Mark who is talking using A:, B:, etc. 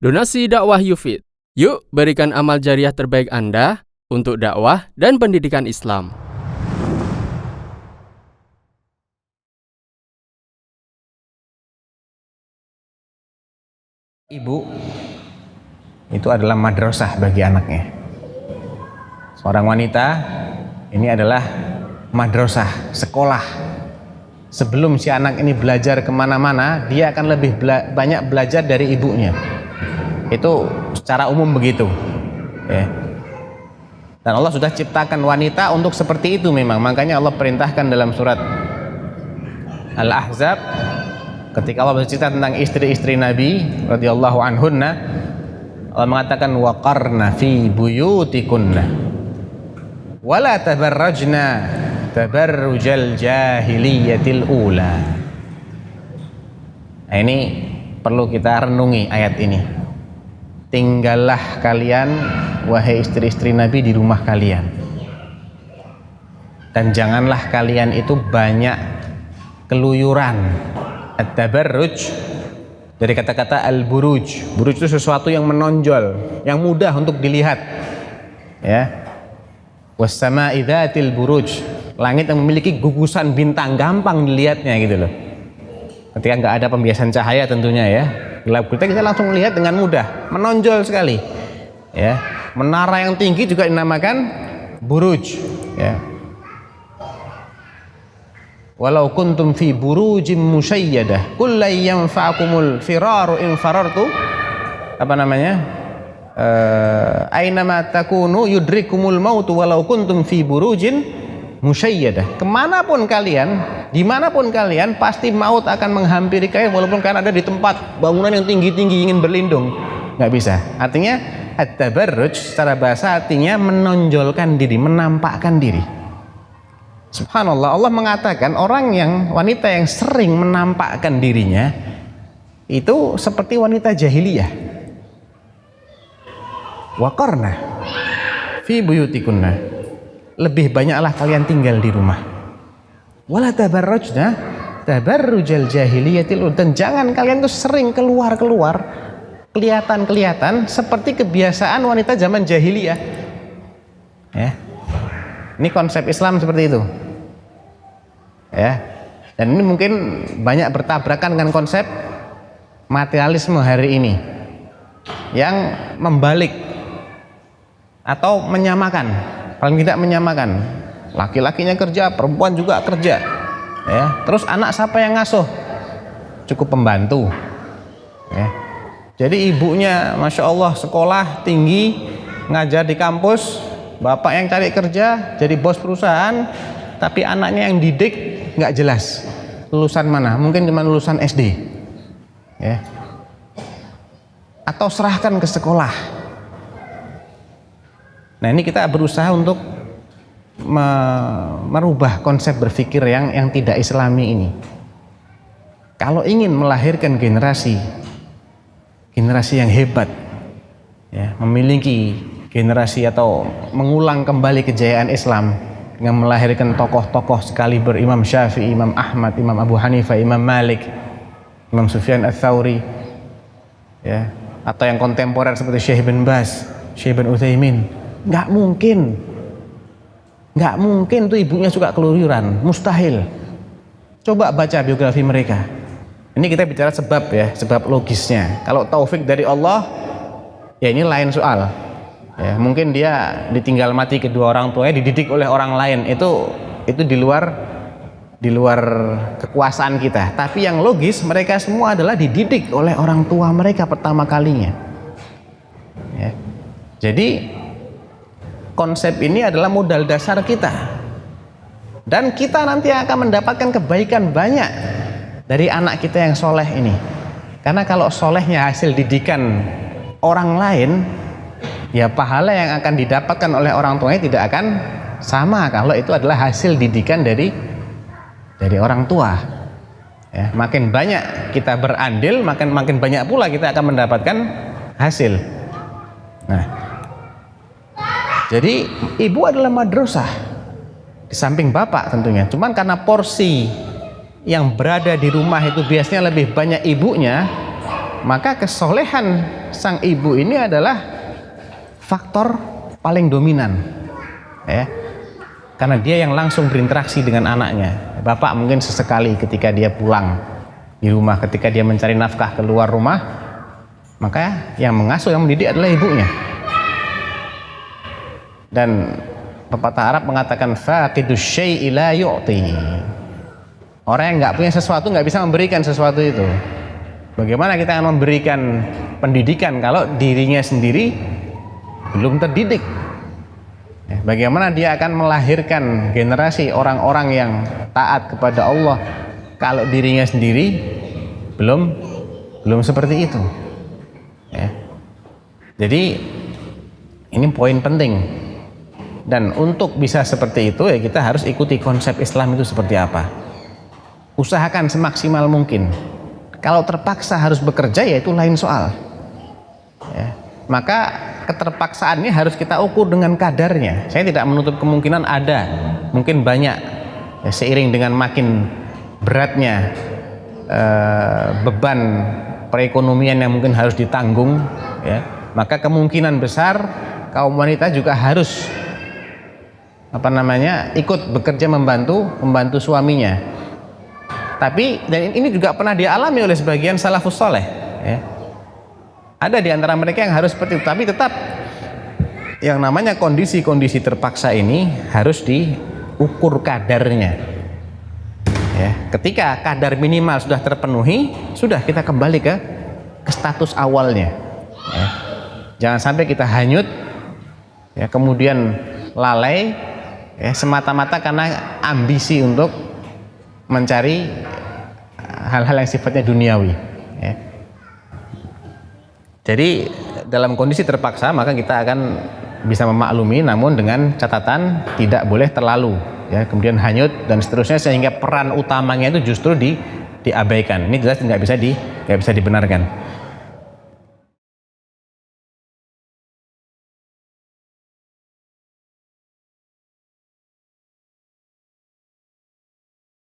A: Donasi dakwah Yufid. Yuk berikan amal jariah terbaik Anda untuk dakwah dan pendidikan Islam.
B: Ibu itu adalah madrasah bagi anaknya. Seorang wanita ini adalah madrasah, sekolah. Sebelum si anak ini belajar kemana-mana, dia akan lebih banyak belajar dari ibunya. Itu secara umum begitu ya. Dan Allah sudah ciptakan wanita untuk seperti itu memang. Makanya Allah perintahkan dalam surat Al-Ahzab, ketika Allah bercerita tentang istri-istri Nabi radhiyallahu anhunna, Allah mengatakan waqarna fi buyutikunna wala tabarrajna tabarrujal jahiliyatil ula. Nah, ini perlu kita renungi ayat ini. Tinggallah kalian wahai istri-istri Nabi di rumah kalian, dan janganlah kalian itu banyak keluyuran. At-tabarruj dari kata-kata al-buruj. Buruj itu sesuatu yang menonjol, yang mudah untuk dilihat ya. Was-sama'i dzatil buruj, langit yang memiliki gugusan bintang, gampang dilihatnya gitu loh. Ketika nggak ada pembiasan cahaya tentunya ya, gelap gulita, kita langsung melihat dengan mudah, menonjol sekali ya. Menara yang tinggi juga dinamakan buruj ya. Walau kuntum fi burujim musyayyadah qul la yanfa'akumul firaru in farartu, apa namanya, ainama takunu yudrikumul mautu walau kuntum fi burujin musyayyadah. Kemanapun kalian, dimanapun kalian, pasti maut akan menghampiri kalian walaupun kalian ada di tempat bangunan yang tinggi-tinggi ingin berlindung, nggak bisa. Artinya at-tabarruj secara bahasa artinya menonjolkan diri, menampakkan diri. Subhanallah, Allah mengatakan wanita yang sering menampakkan dirinya itu seperti wanita jahiliyah. Waqarna fi buyutikunna, lebih banyaklah kalian tinggal di rumah. Wala tabarrujna tabarrujal jahiliyatil ula, dan jangan kalian tuh sering keluar-keluar, kelihatan seperti kebiasaan wanita zaman jahiliyah ya. Ini konsep Islam seperti itu ya. Dan ini mungkin banyak bertabrakan dengan konsep materialisme hari ini yang membalik atau menyamakan, paling tidak menyamakan, laki-lakinya kerja, perempuan juga kerja ya. Terus anak siapa yang ngasuh? Cukup pembantu ya. Jadi ibunya Masya Allah sekolah tinggi, ngajar di kampus, bapak yang cari kerja jadi bos perusahaan, tapi anaknya yang didik nggak jelas lulusan mana, mungkin cuma lulusan SD ya. Atau serahkan ke sekolah. Nah, ini kita berusaha untuk merubah konsep berpikir yang tidak islami ini. Kalau ingin melahirkan generasi yang hebat ya, memiliki generasi atau mengulang kembali kejayaan Islam dengan melahirkan tokoh-tokoh sekaliber Imam Syafi'i, Imam Ahmad, Imam Abu Hanifah, Imam Malik, Imam Sufyan Ats-Tsauri ya, atau yang kontemporer seperti Syekh bin Baz, Syekh bin Utsaimin, nggak mungkin tuh ibunya suka keluyuran, mustahil. Coba baca biografi mereka. Ini kita bicara sebab ya, sebab logisnya. Kalau taufik dari Allah ya ini lain soal ya. Mungkin dia ditinggal mati kedua orang tuanya, dididik oleh orang lain, itu di luar kekuasaan kita. Tapi yang logis, mereka semua adalah dididik oleh orang tua mereka pertama kalinya ya. Jadi konsep ini adalah modal dasar kita, dan kita nanti akan mendapatkan kebaikan banyak dari anak kita yang soleh ini. Karena kalau solehnya hasil didikan orang lain, ya pahala yang akan didapatkan oleh orang tuanya tidak akan sama kalau itu adalah hasil didikan dari orang tua ya. Makin banyak kita berandil, makin banyak pula kita akan mendapatkan hasil. Nah, jadi ibu adalah madrasah di samping bapak tentunya. Cuman karena porsi yang berada di rumah itu biasanya lebih banyak ibunya, maka kesolehan sang ibu ini adalah faktor paling dominan, ya. Karena dia yang langsung berinteraksi dengan anaknya. Bapak mungkin sesekali ketika dia pulang di rumah, ketika dia mencari nafkah keluar rumah, maka yang mengasuh, yang mendidik adalah ibunya. Dan pepatah Arab mengatakan faqidus syai'i la yu'ti. Orang yang nggak punya sesuatu nggak bisa memberikan sesuatu itu. Bagaimana kita akan memberikan pendidikan kalau dirinya sendiri belum terdidik? Bagaimana dia akan melahirkan generasi orang-orang yang taat kepada Allah kalau dirinya sendiri belum seperti itu, ya. Jadi ini poin penting, dan untuk bisa seperti itu ya kita harus ikuti konsep Islam itu seperti apa. Usahakan semaksimal mungkin. Kalau terpaksa harus bekerja ya itu lain soal, ya. Maka keterpaksaannya harus kita ukur dengan kadarnya. Saya tidak menutup kemungkinan ada, mungkin banyak, ya, seiring dengan makin beratnya beban perekonomian yang mungkin harus ditanggung, ya, maka kemungkinan besar kaum wanita juga harus ikut bekerja membantu suaminya. Tapi dan ini juga pernah dialami oleh sebagian salafus saleh, ya. Ada di antara mereka yang harus seperti itu, tapi tetap yang namanya kondisi-kondisi terpaksa ini harus diukur kadarnya, ya. Ketika kadar minimal sudah terpenuhi, sudah kita kembali ke status awalnya, ya. Jangan sampai kita hanyut, ya, kemudian lalai, ya, semata-mata karena ambisi untuk mencari hal-hal yang sifatnya duniawi, ya. Jadi dalam kondisi terpaksa maka kita akan bisa memaklumi, namun dengan catatan tidak boleh terlalu, ya, kemudian hanyut dan seterusnya sehingga peran utamanya itu justru diabaikan. Ini jelas nggak bisa dibenarkan.